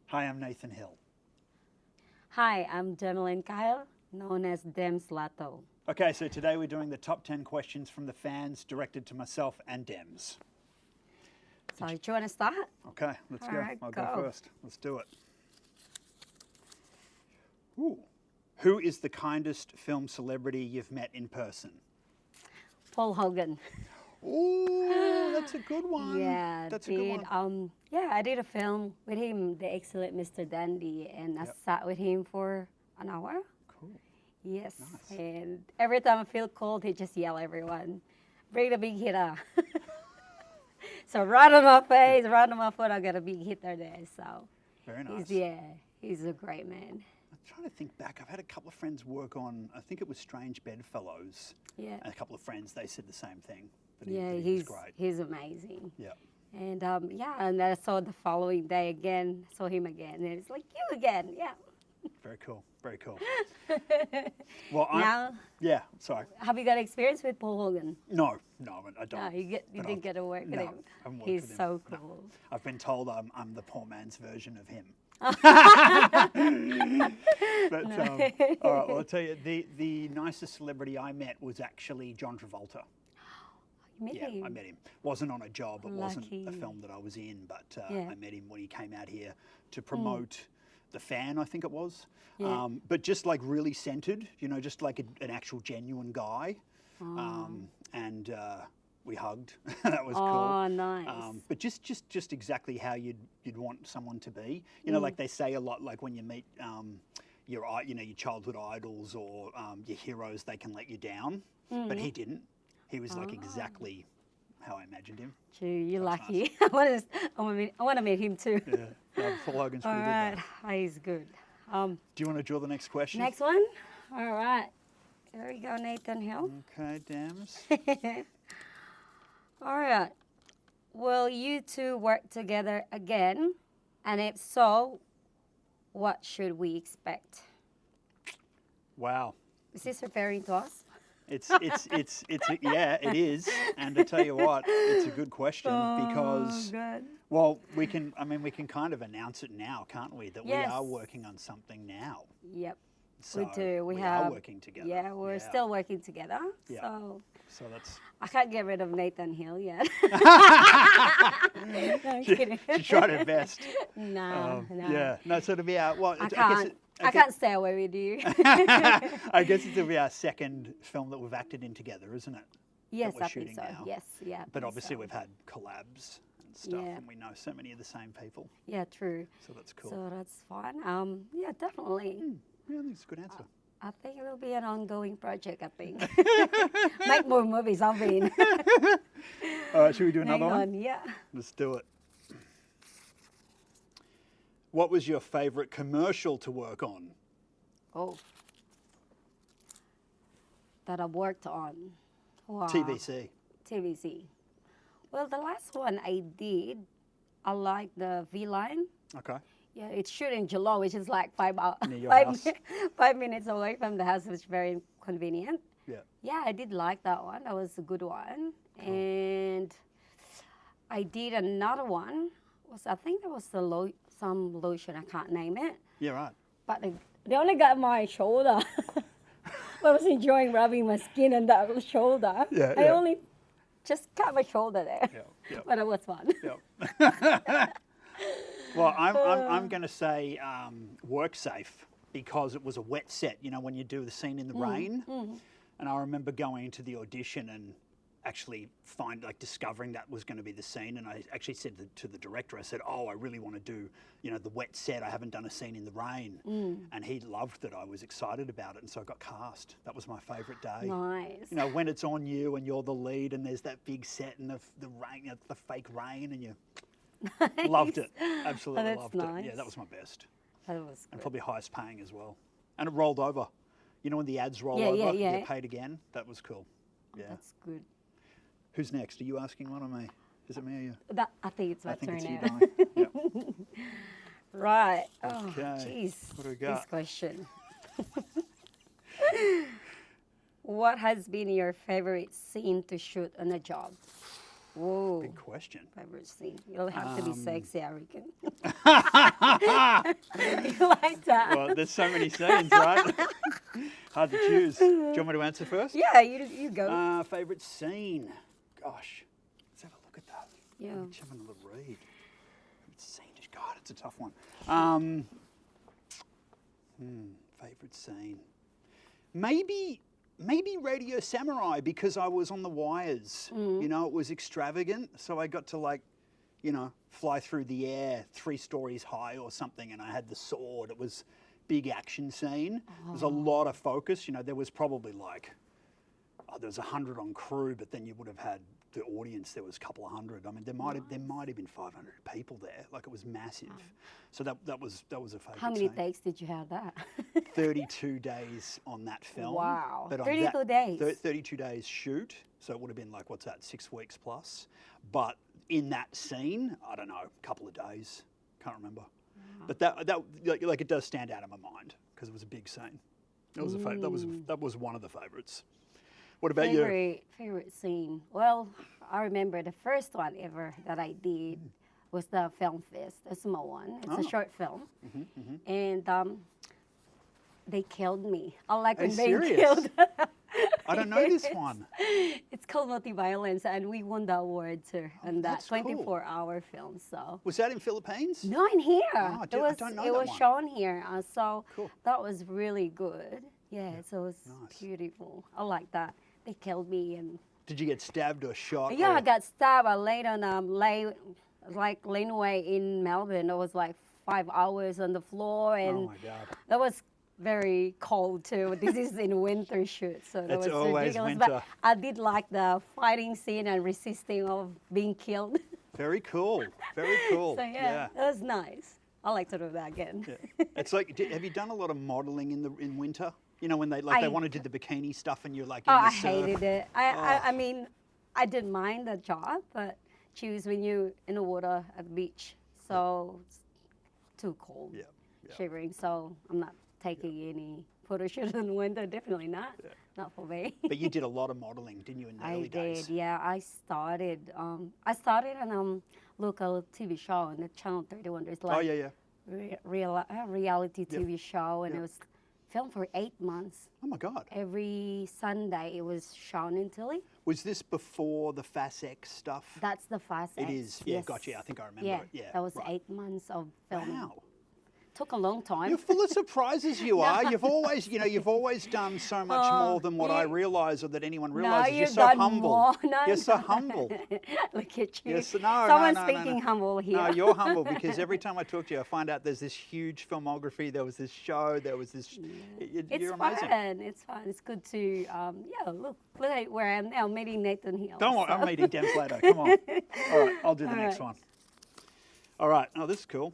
Hi, I'm Nathan Hill. Hi, I'm Jonalyn Kyle, known as Demz Lato. Okay, so today we're doing the top 10 questions from the fans directed to myself and Demz. So, do you want to start? Okay, let's All go. right, I'll go go. first. Let's do it. Ooh. Who is the kindest film celebrity you've met in person? Paul Hogan. Ooh, that's a good one. Yeah, That's a good one. I did a film with him, The Excellent Mr. Dandy, and I Yep. sat with him for an hour. Cool. Yes, Nice. and every time I feel cold, he just yell at everyone, bring the big hitter. So right on my face, right on my foot, I got a big hitter there. So Very nice. he's a great man. I'm trying to think back. I've had a couple of friends work on, I think it was Strange Bedfellows. Yeah, And a couple of friends, they said the same thing. That yeah, that was he's great. he's amazing. Yeah. And and I saw the following day again, saw him again, and it's like you again, yeah. Very cool. Very cool. Well, Now, yeah, sorry. have you got experience with Paul Hogan? No, I don't. No, you But didn't get to work with no, him. I haven't worked He's with him. so No. cool. I've been told I'm the poor man's version of him. But all right, well, I'll tell you, the nicest celebrity I met was actually John Travolta. You met Yeah, him? I met him. Wasn't on a job. It wasn't a Lucky. film that I was in, but Yeah. I met him when he came out here to promote The Fan, I think it was. Yeah. But just like really centered, just like an actual genuine guy. And we hugged. That was cool. Oh, nice. But just exactly how you'd want someone to be. Like they say a lot, like when you meet your childhood idols or your heroes, they can let you down. But he didn't. He was like exactly how I imagined him. Gee, you're That's lucky. I want to meet him too. Yeah, Paul Hogan's All pretty right, good. he's good. Do you want to draw the next question? Next one. All right. There we go, Nathan Hill. Okay, Demz. All right. Will you two work together again? And if so, what should we expect? Wow. Is this referring to us? Yeah, it is. And to tell you what, it's a good question because, good. well, we can kind of announce it now, can't we? That Yes. we are working on something now. Yep. So We do. We are have working together. Yeah, we're still working together. Yeah. So So that's. I can't get rid of Nathan Hill yet. No, I'm She kidding. tried her best. No. Yeah. No, so it'll be our. Well, I can't stay away with you. I guess it'll be our second film that we've acted in together, isn't it? Yes, we're I think shooting so. now. Yes, yeah. I But think obviously so. we've had collabs and stuff, Yeah. and we know so many of the same people. Yeah, true. So that's cool. So that's fun. Yeah, definitely. Yeah, I think it's a good answer. I think it will be an ongoing project, I think. Make more movies, I mean. All right, should we do another Hang one? on, yeah. Let's do it. What was your favourite commercial to work on? Oh. That I worked on. Wow. TVC. TVC. Well, the last one I did, I like the V-Line. Okay. Yeah, it's shot in Geelong, which is like Near your house. 5 minutes away from the house, which is very convenient. Yeah. Yeah, I did like that one. That was a good one. Cool. And I did another one. I think there was some lotion, I can't name it. Yeah, right. But they only got my shoulder. I was enjoying rubbing my skin on that shoulder. Yeah, I yeah. only just cut my shoulder there. Yeah, yeah. But it was fun. Yep. Well, I'm going to say work safe because it was a wet set. When you do the scene in the rain, and I remember going into the audition and actually discovering that was going to be the scene. And I actually said to the director, I said, "Oh, I really want to do the wet set. I haven't done a scene in the rain." And he loved that I was excited about it, and so I got cast. That was my favourite day. Nice. When it's on you and you're the lead, and there's that big set and the rain, the fake rain, and you. Loved it. Absolutely that's loved nice. it. Yeah, that was my best. That was And good. probably highest paying as well. And it rolled over. When the ads roll Yeah, over, yeah, you yeah. get paid again. That was cool. Yeah. That's good. Who's next? Are you asking one or me? Is it me or you? I think it's my I think turn it's you, now. darling. Yep. Right. Oh, Okay. jeez. What do we This got? question. What has been your favorite scene to shoot on a job? Whoa. Big question. Favorite scene. You'll have to be sexy, I reckon. you like that? Well, there's so many scenes, right? Hard to choose. Do you want me to answer first? Yeah, you go. Favourite scene? Gosh, let's have a look at that. Yeah. I'm just having a little read. Favourite scene? Just God, it's a tough one. Favourite scene? Maybe Radio Samurai, because I was on the wires. You know, it was extravagant, so I got to like, you know, fly through the air 3 stories high or something, and I had the sword. It was big action scene. There was a lot of focus. You know, there was probably like, there was 100 on crew, but then you would have had the audience. There was a couple of hundred. I mean, there might have been 500 people there. Like, it was massive. So that was a favourite. How many scene. takes did you have that? 32 days on that film. Wow. But on 32 days. 32 days shoot. So it would have been like, what's that, 6 weeks plus. But in that scene, I don't know, a couple of days. Can't remember. But that like it does stand out in my mind because it was a big scene. It was that was one of the favourites. What about you? Favorite scene. Well, I remember the first one ever that I did was the Film Fest, a small one. It's a short film, and they killed me. I like when they killed. I don't know this one. It's called Multi-Violence, and we won the award too on that 24-hour film. So was that in Philippines? no, in here. I don't know it that was one. shown here, so Cool. that was really good. Yeah, so it was beautiful. I like that. They killed me, and Did you get stabbed or shot? yeah, or? I got stabbed. I laid on laneway in Melbourne. It was like 5 hours on the floor, and Oh my God. that was very cold too. This is in winter shoot, so that It's was always ridiculous. winter. But I did like the fighting scene and resisting of being killed. Very cool. Very cool. So yeah, it was nice. I like to do that again. Yeah. It's like, have you done a lot of modelling in winter? You know, when they want to do the bikini stuff and you're like in Oh, the I surf. hated it. I mean, I didn't mind the job, but choose when you're in the water at the beach. So it's too cold, shivering. So I'm not taking any photo shoots in winter. Definitely not. Not for me. But you did a lot of modelling, didn't you, in the early days? I did. Yeah, I started on local TV show on the Channel 31. There's like reality TV show, and it was filmed for 8 months. Oh my God. Every Sunday it was shown in Tilly. Was this before the Fast X stuff? That's the Fast X. It is. Yeah, yes. gotcha. I think I remember Yeah, it. Yeah. that was right. 8 months of filming. Wow. Took a long time. You're full of surprises, you are. You've always done so much more than what I realise or that anyone realises. You're so humble. More. No, you're so humble. Look at you. Yes, Someone's speaking humble here. No, you're humble because every time I talk to you, I find out there's this huge filmography. There was this show. There was this. You're amazing. Fun. It's fun. It's good to look at where I am now, meeting Natejhill. Don't worry, I'm meeting Demz Lato. Come on. All right, I'll do the next one. All right. Oh, this is cool.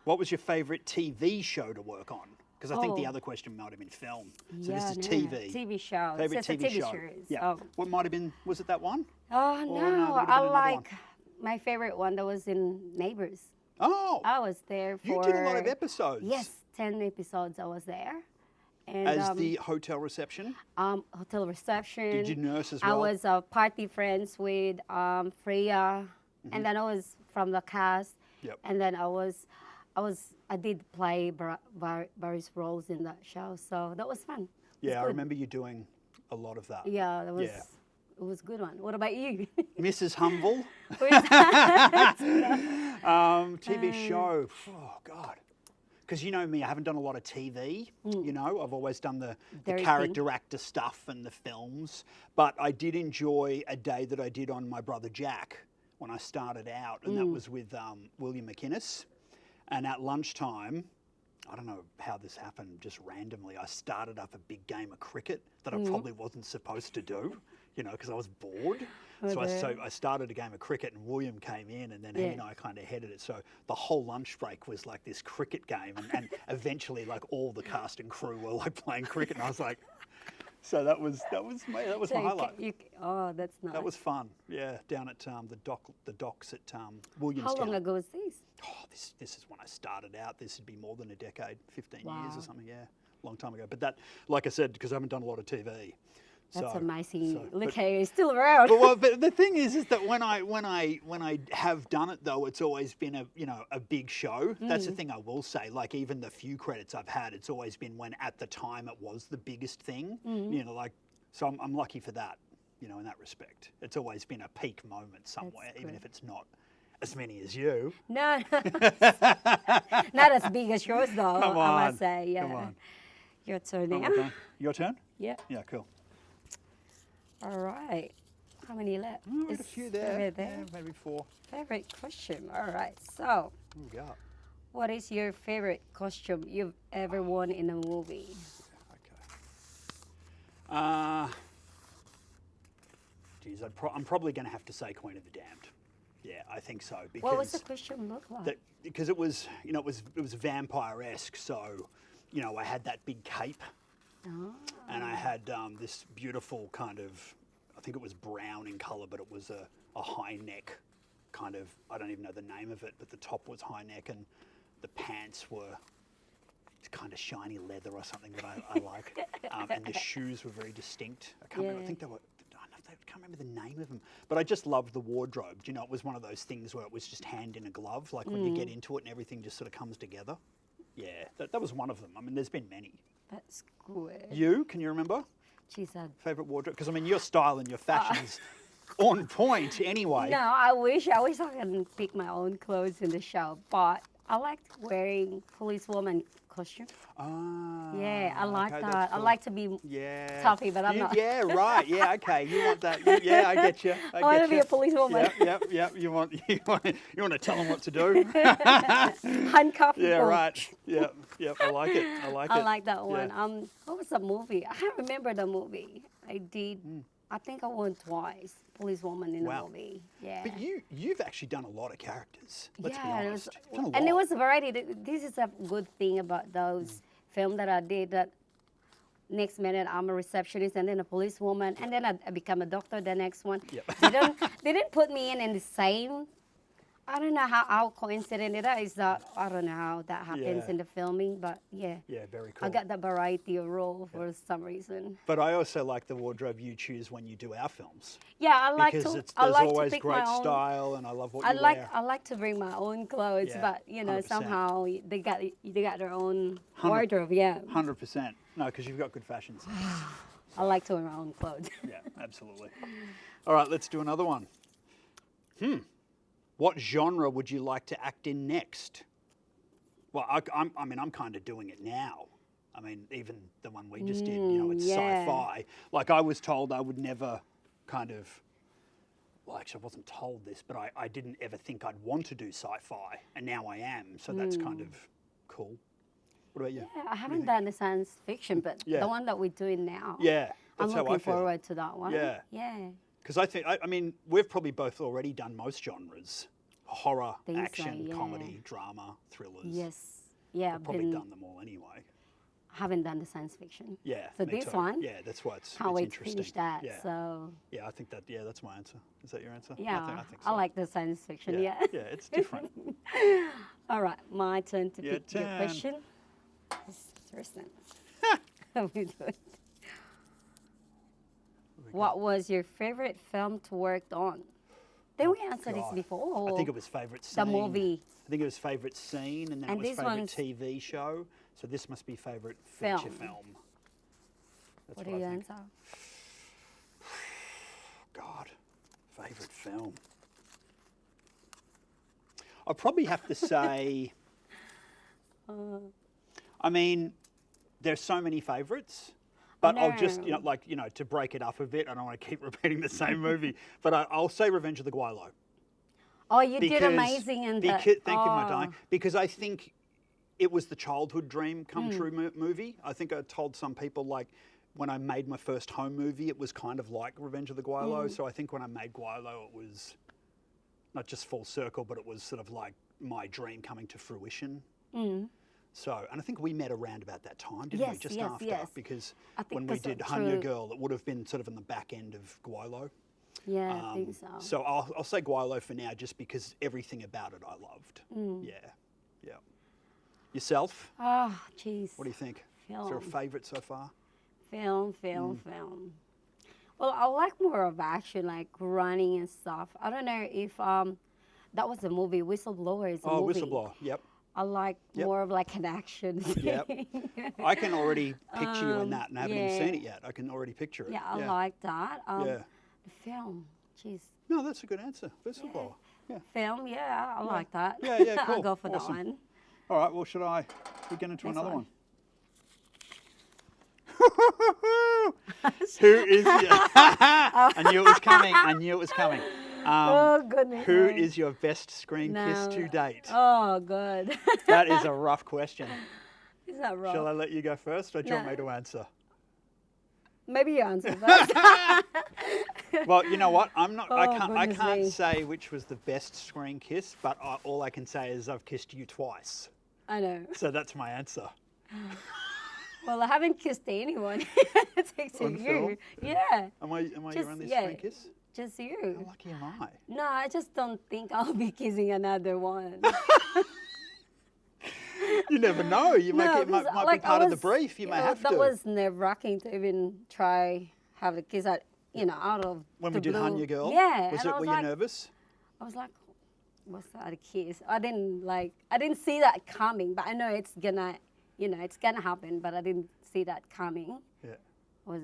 What was your favourite TV show to work on? Because I think the other question might have been film. So this is TV. TV show. Favourite it's TV a TV show. series. Yeah. What might have been? Was it that one? Oh Or no, there would have been I another like one. my favourite one that was in Neighbours. Oh. I was there for. You did a lot of episodes. Yes, 10 episodes. I was there. And, As the hotel reception. hotel reception. Did you nurse as well? I was party friends with Freya, and then I was from the cast. Yep. And then I did play various roles in that show, so that was fun. Yeah, I remember you doing a lot of that. Yeah, that was. It was a good one. What about you? Mrs. Humble. TV show. Oh God. Because you know me, I haven't done a lot of TV. You know, I've always done the character actor stuff and the films. But I did enjoy a day that I did on My Brother Jack when I started out, and that was with William McInnes. And at lunchtime, I don't know how this happened, just randomly, I started up a big game of cricket that I probably wasn't supposed to do, you know, because I was bored. So I started a game of cricket, and William came in, and then he and I kind of headed it. So the whole lunch break was like this cricket game, and eventually, like, all the cast and crew were like playing cricket, and I was like, so that was my highlight. Oh, that's nice. That was fun. Yeah, down at the docks at Williamstown. How long ago was this? Oh, this is when I started out. This would be more than a decade, 15 years or something. Yeah, long time ago. But that, like I said, because I haven't done a lot of TV, That's So- amazing. so- Look, but- hey, it's still around. But the thing is that when I have done it though, it's always been a big show. That's the thing I will say. Like even the few credits I've had, it's always been when at the time it was the biggest thing. Like so I'm lucky for that. In that respect, it's always been a peak moment somewhere, even good. if it's not as many as you. No, not as big as yours though. Come I on, must say, yeah. come on. Your turn Oh, now. we're done. Your turn. Yeah. Yeah, cool. All right. How many left? Oh, Is a few there. favorite Yeah, maybe 4. Favorite question. All right. So, What we got? what is your favorite costume you've ever worn in a movie? Okay. Geez, I'm probably going to have to say Queen of the Damned. Yeah, I think so. Because What was the costume look like? because it was it was vampire-esque. So, I had that big cape, and I had this beautiful kind of, I think it was brown in colour, but it was a high neck kind of, I don't even know the name of it, but the top was high neck and the pants were kind of shiny leather or something that I like. And the shoes were very distinct. I can't remember, I think they were, I can't remember the name of them, but I just loved the wardrobe. It was one of those things where it was just hand in a glove, like when you get into it and everything just sort of comes together. Yeah, that was one of them. I mean, there's been many. That's good. Can you remember? She said. Favourite wardrobe? Because, I mean, your style and your fashion's on point anyway. No, I wish I can pick my own clothes in the show, but I liked wearing policewoman costume. Ah, Yeah, I like okay, that. that's I cool. like to be Yeah. toughy, but I'm not. Yeah, right. Yeah, okay. You want that? Yeah, I get you. I want to be a policewoman. Yep. You want to tell them what to do? Handcuffed. Yeah, or- right. Yep. I like it. I like it. I like that one. Yeah. What was the movie? I can't remember the movie. I did. I think I won twice. Policewoman in Wow. a movie. Yeah. But you've actually done a lot of characters. Let's be yeah, honest. You've done a and it lot. was a variety. This is a good thing about those films that I did. That next minute I'm a receptionist, and then a policewoman, and then I become a doctor. The next one, Yep. they didn't put me in the same. I don't know how coincident it is. That I don't know how that happens Yeah. in the filming, but yeah. Yeah, very cool. I got that variety of role for some reason. But I also like the wardrobe you choose when you do our films. Yeah, I like Because to. there's I like always to pick great my own. style, and I love what I you like wear. I like to bring my own clothes, Yeah, but 100%. somehow they got their own wardrobe. Yeah, 100%. No, because you've got good fashion sense. I like to wear my own clothes. Yeah, absolutely. All right, let's do another one. What genre would you like to act in next? Well, I'm kind of doing it now. I mean, even the one we just did, it's yeah. sci-fi. Like I was told I would never kind of, well, actually I wasn't told this, but I didn't ever think I'd want to do sci-fi, and now I am. So that's kind of cool. What about you? Yeah, I haven't done the science fiction, but Yeah. the one that we're doing now, Yeah, I'm that's how I looking feel. forward to that one. Yeah. Yeah. Because I mean, we've probably both already done most genres: horror, Think so, action, yeah. comedy, drama, thrillers. Yes. Yeah, I've probably done them all anyway. haven't done the science fiction. Yeah. So me this too. one, Yeah, that's why it's can't wait to interesting. finish that. Yeah. So Yeah, I think that. Yeah, that's my answer. Is that your answer? yeah, I think so. I like the science fiction. Yeah. Yeah, it's different. All right, my turn to Your pick your turn. question. This is Tristan. How we doing? What was your favorite film to work on? Did we answer this God. before? I think it was favourite scene. the movie. I think it was favourite scene, and then And it was this favourite one's- TV show. So this must be favourite feature Film. film. That's What what do you I think. answer? God, favourite film. I'll probably have to say. I mean, there's so many favourites, but I'll just know. to break it up a bit. I don't want to keep repeating the same movie, but I'll say Revenge of the Guaylo. Oh, you did amazing in that. Thank you, my Oh. darling. Because I think it was the childhood dream come true movie. I think I told some people, like, when I made my first home movie, it was kind of like Revenge of the Guaylo. So I think when I made Guaylo, it was not just full circle, but it was sort of like my dream coming to fruition. So, and I think we met around about that time, didn't we? Yes, Just yes, after, yes. because I think when we that's did true. Hunya Girl, it would have been sort of in the back end of Guaylo. Yeah, I think so. So I'll say Guaylo for now, just because everything about it I loved. Yeah. Yourself? Oh, jeez. What do you think? Is there a Film. favourite so far? Film. Well, I like more of action, like running and stuff. I don't know if that was the movie Whistleblower is a Oh, movie. Whistleblower. Yep. I like more of like an action. Yep. I can already picture you in that, and I haven't even yeah. seen it yet. I can already picture it. Yeah, I like that. Yeah. The film, jeez. No, that's a good answer. Whistleblower. Yeah. Film, yeah, I like that. Yeah, yeah, cool. I'll go for Awesome. that one. All right. Well, should we get into Next another one. one? Who is your... I knew it was coming. I knew it was coming. Oh, goodness. Who me. is your best screen kiss to date? Oh, good. That is a rough question. Is that wrong? Shall I let you go first, or do you want me to answer? Maybe you answer first. Well, you know what? I goodness can't me. say which was the best screen kiss, but all I can say is I've kissed you twice. I know. So that's my answer. Well, I haven't kissed anyone. Except On you. film? Yeah. Am I Just- your only yeah. screen kiss? Just you. How lucky am I? No, I just don't think I'll be kissing another one. You never know. You might, No, it might, 'cause, might like, be I part of the was- brief. You may have That to. was nerve-wracking to even try have a kiss at, out of When the we did blue. Hanya Girl? Yeah. Was and it, I were like, you nervous? I was like, what's that, a kiss? I didn't see that coming, but I know it's gonna happen, but I didn't see that coming. Yeah. It was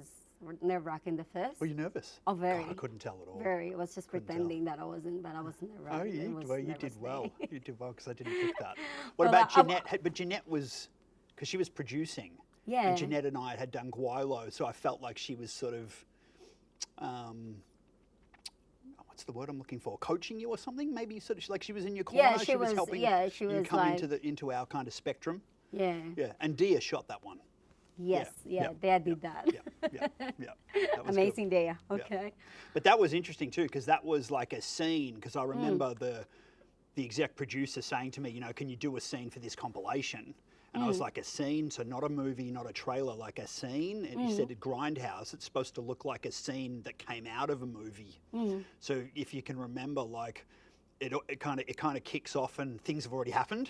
nerve-wracking the first. Were you nervous? Oh, very. God, I couldn't tell at all. Very. I was just Couldn't tell. pretending that I wasn't, but I was nerve-wracking. Oh, It you, was well, you nervous did well. me. You did well because I didn't pick that. What Well, about I'm- Jeanette? But Jeanette was, because she was producing. Yeah. And Jeanette and I had done Guilo, so I felt like she was sort of, what's the word I'm looking for? Coaching you or something? Maybe sort of like she was in your corner. Yeah, she was. helping Yeah, she you was come like. into our kind of spectrum. Yeah. Yeah. And Dia shot that one. Yes. Yeah. yeah, Dad did that. Yeah. That was good. Amazing day. Okay. But that was interesting too, because that was like a scene. Because I Mm. remember the exec producer saying to me, can you do a scene for this compilation? And I was like, a scene, so not a movie, not a trailer, like a scene. And he said at Grindhouse, it's supposed to look like a scene that came out of a movie. So if you can remember, like, it kind of kicks off and things have already happened,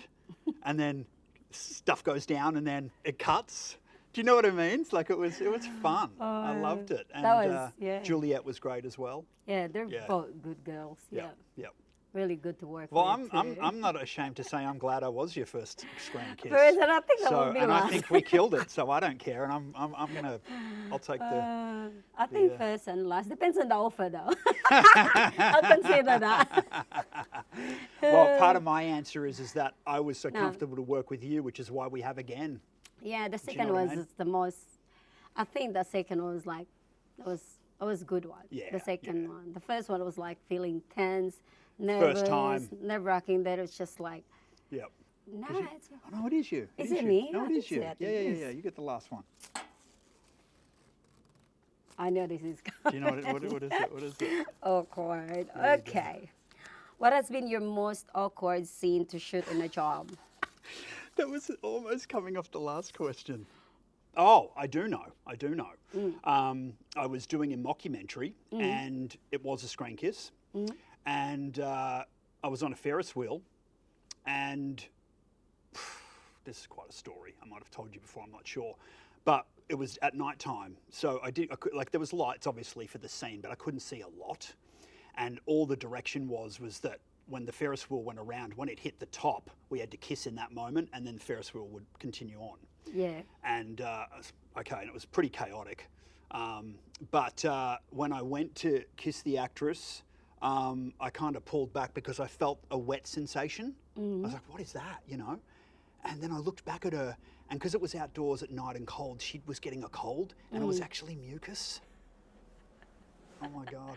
and then stuff goes down and then it cuts. Do you know what I mean? It's like it was fun. I loved it. And that was, yeah. Juliet was great as well. Yeah, they're Yeah. both good girls. Yeah. Yeah. Really good to work Well, with. I'm not ashamed to say I'm glad I was your first screen kiss. First, and I think that So, will be and last. I think we killed it, so I don't care, and I'll take the. I think first and last depends on the offer, though. I'll consider that. Well, part of my answer is that I was so comfortable to work with you, which is why we have again. Yeah, the you know second what I was mean? just the most. I think the second one was like, it was a good one. Yeah, The second yeah. one. The first one was like feeling tense, nervous, time. nerve-wracking. That it's just like, Yep. no, it's. Oh, no, it is you. Is is it you. me? No, I it is think you. so. I Yeah, think it yeah. is. You get the last one. I know this is. Do you know what is it? What is it? Awkward. There you go. Okay. What has been your most awkward scene to shoot in a job? That was almost coming off the last question. Oh, I do know. I was doing a mockumentary, and it was a screen kiss, and I was on a Ferris wheel, and this is quite a story. I might have told you before. I'm not sure, but it was at night time, so I could, like, there was lights obviously for the scene, but I couldn't see a lot, and all the direction was that when the Ferris wheel went around, when it hit the top, we had to kiss in that moment, and then the Ferris wheel would continue on. Yeah. And and it was pretty chaotic. But when I went to kiss the actress, I kind of pulled back because I felt a wet sensation. I was like, what is that, And then I looked back at her, and because it was outdoors at night and cold, she was getting a cold, and it was actually mucus. Oh my God.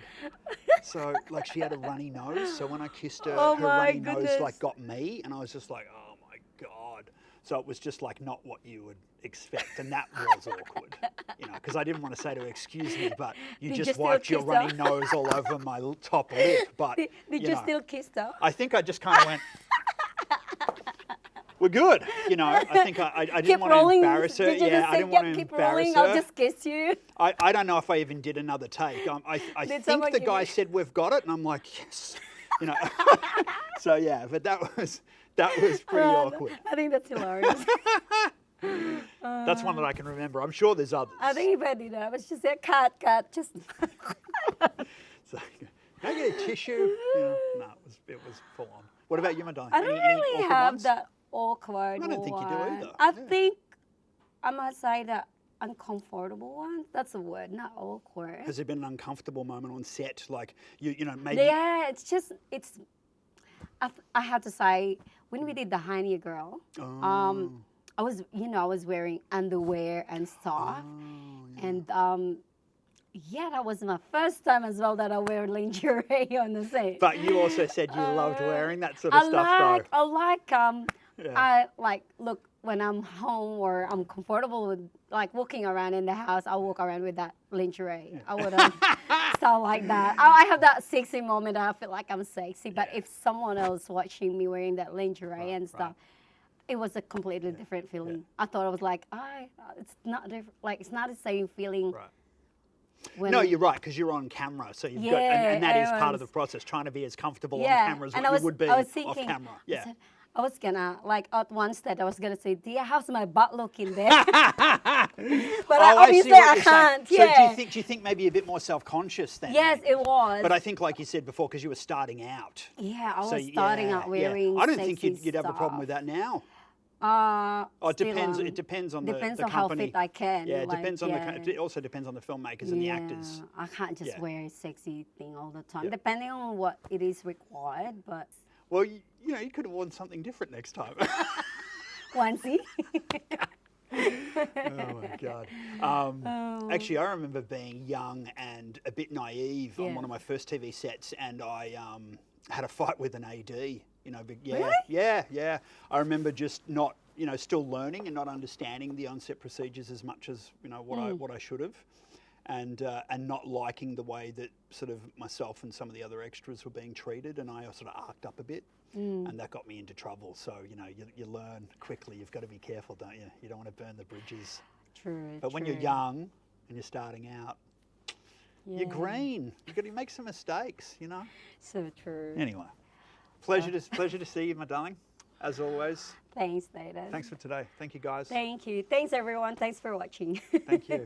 So like she had a runny nose, so when I kissed her, Oh her my runny nose goodness. like got me, and I was just like, oh my God. So it was just like not what you would expect, and that was awkward, because I didn't want to say to her, excuse me, but you Did you just still wiped your kiss her? runny nose all over my top lip. But Did you still kiss her? I think I just kind of went, we're good, I think I didn't Keep want to rolling. embarrass her. Did you Yeah, just I say, didn't want to keep embarrass rolling, her. I'll just kiss you? I don't know if I even did another take. I Did think someone the give guy you- said we've got it, and I'm like, yes, So yeah, but that was pretty awkward. I think that's hilarious. That's one that I can remember. I'm sure there's others. I think if I did that, I was just say, cut, just. So, can I get a tissue? No, it was full on. What about you, my darling? I don't Any really awkward have ones? that awkward I don't think you do one. either. I Yeah. think I must say that uncomfortable one. That's a word, not awkward. Has there been an uncomfortable moment on set? Like, you know, maybe... Yeah, I have to say, when we did the Honey Girl, Oh. I was wearing underwear and stuff. Oh, yeah. And yeah, that was my first time as well that I wear lingerie on the set. But you also said you loved wearing that sort of stuff, I look, when I'm home or I'm comfortable with like walking around in the house, I'll walk around with that lingerie. Yeah. I wouldn't style like that. I have that sexy moment that I feel like I'm sexy, but if someone else watching me wearing that lingerie and stuff, it was a completely different feeling. I thought I was like, it's not different. Like it's not the same feeling. Right. When No, you're right, because you're on camera, so you've got, and that is part of the process, trying to be as comfortable on camera as what you would be off camera. Yeah. I was gonna, like, at one stage, I was gonna say, dear, how's my butt looking there? But obviously I can't. So Yeah. do you think maybe a bit more self-conscious then? Yes, it was. But I think, like you said before, because you were starting out. Yeah, I was starting out wearing I don't think sexy you'd have a problem stuff. with that now. It Still, depends. It depends on the depends the on how company. fit I can. Yeah, it like, depends on it also depends on the filmmakers and the actors. I can't just Yeah. wear a sexy thing all the time, Yeah. depending on what it is required. But Well, you could have worn something different next time. onesie. Oh my God. Actually, I remember being young and a bit naive on one of my first TV sets, and I had a fight with an AD. Really? Yeah. I remember just not, still learning and not understanding the on-set procedures as much as what I should have, and not liking the way that sort of myself and some of the other extras were being treated, and I sort of arced up a bit. And that got me into trouble. So, you learn quickly. You've got to be careful, don't you? You don't want to burn the bridges. True. But when you're young and you're starting out, you're green. You've got to make some mistakes, So true. Anyway, pleasure to see you, my darling, as always. Thanks, Nathan. Thanks for today. Thank you, guys. Thank you. Thanks, everyone. Thanks for watching. Thank you.